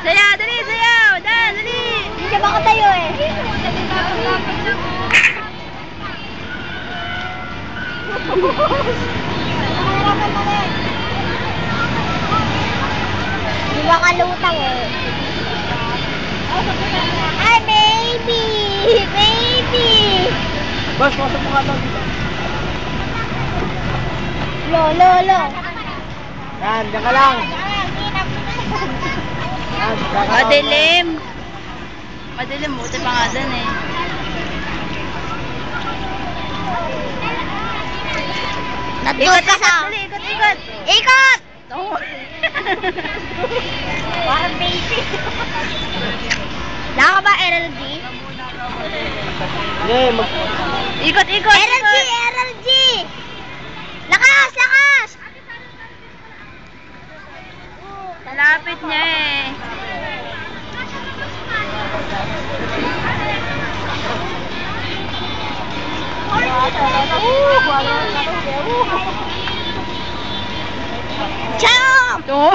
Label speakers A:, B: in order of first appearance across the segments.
A: Sayaw, dali, sayaw. Dan, dali.
B: Hindi siya makatayo eh. Hindi makalutang eh. Ay, baby! Baby!
C: Boss, masok mo nga daw dito.
B: Lo.
C: Yan, diyan ka lang. Yan, diyan ka lang.
A: Madilim. Madilim, buti pa nga dun eh.
B: Nandun ka sa...
A: Dali, ikot.
B: Ikot!
A: Oo.
B: Parang baby. Wala ka ba RLG?
C: Hindi,
A: Ikot.
B: RLG! Lakas!
A: Lapit niya eh.
B: Jump!
A: Oo.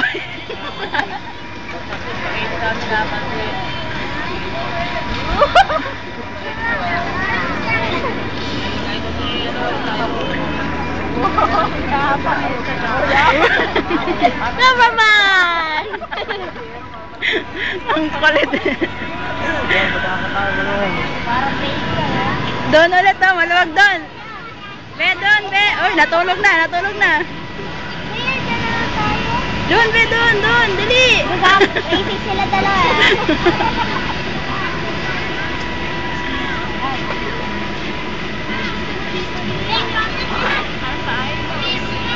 B: Superman!
A: Ang kulit.
B: Parang baby ka na.
A: Doon ulit oh, maluwag doon. Be, doon, be. Uy, natulog na. Doon, be, doon, dali.
B: Baby sila dalawa.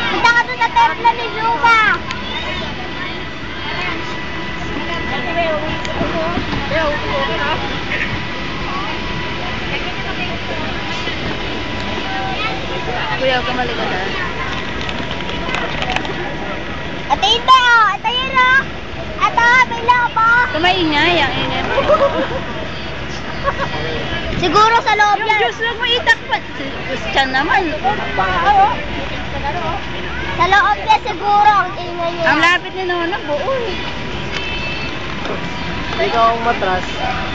B: Punta ka doon sa templo ni Zuma.
A: Kuya, huwag ka malikot ah.
B: Atayin ba? Atayin na. Ato, bila ba?
A: Kumaingay, ang ingay mo.
B: Siguro sa loob
A: Yung
B: yan.
A: juice, huwag mo itakpat. Juice ka naman.
B: Sa loob yan siguro ang ingay niya.
A: Ang lapit ni Nono, buo eh.
C: ikaw ang matras.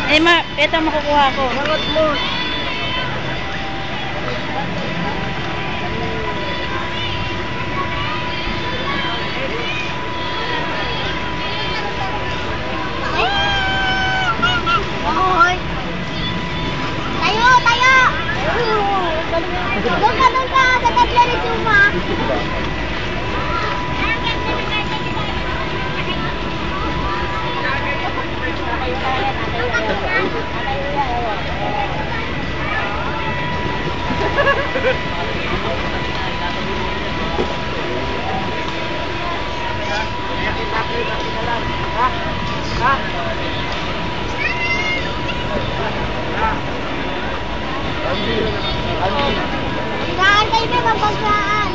A: Eh, ito makukuha ko.
C: Mangot mo.
B: Hoy. Tayo. Doon ka sa templo ni Zuma. Saan kayo may mabagsaan?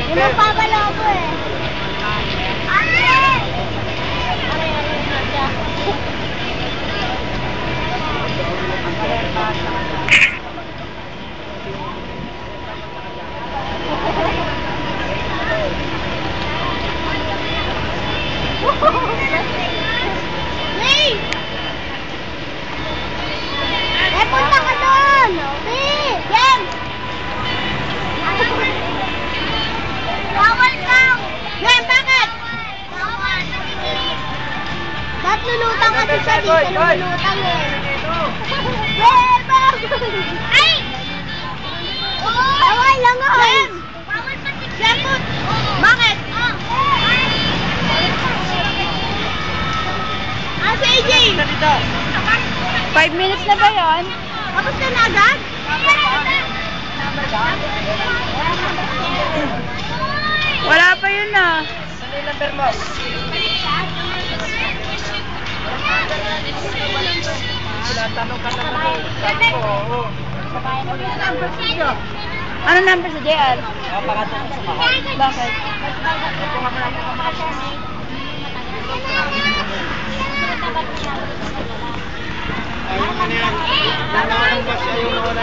B: Yung magpapalo ko eh. Hey! Eh, punta ka doon! Hey! Yan! Bawal ka! Yan, bakit? Bawal! Ba't lulutang ka doon sa dito? Lulutang eh. Ay! Bawal lang ako! Bawal pati! Siyempre! Bakit? Si AJ!
A: 5 minutes na ba yun?
B: Tapos ka na agad?
A: Wala pa yun ah.
C: Ano yung number mo? Tinatanong ka naman. Oo.
A: Ano number sa JR?
C: Pakatulong sa mahal.
A: Bakit?
B: Ay,
C: yan. Nananong ba siya yung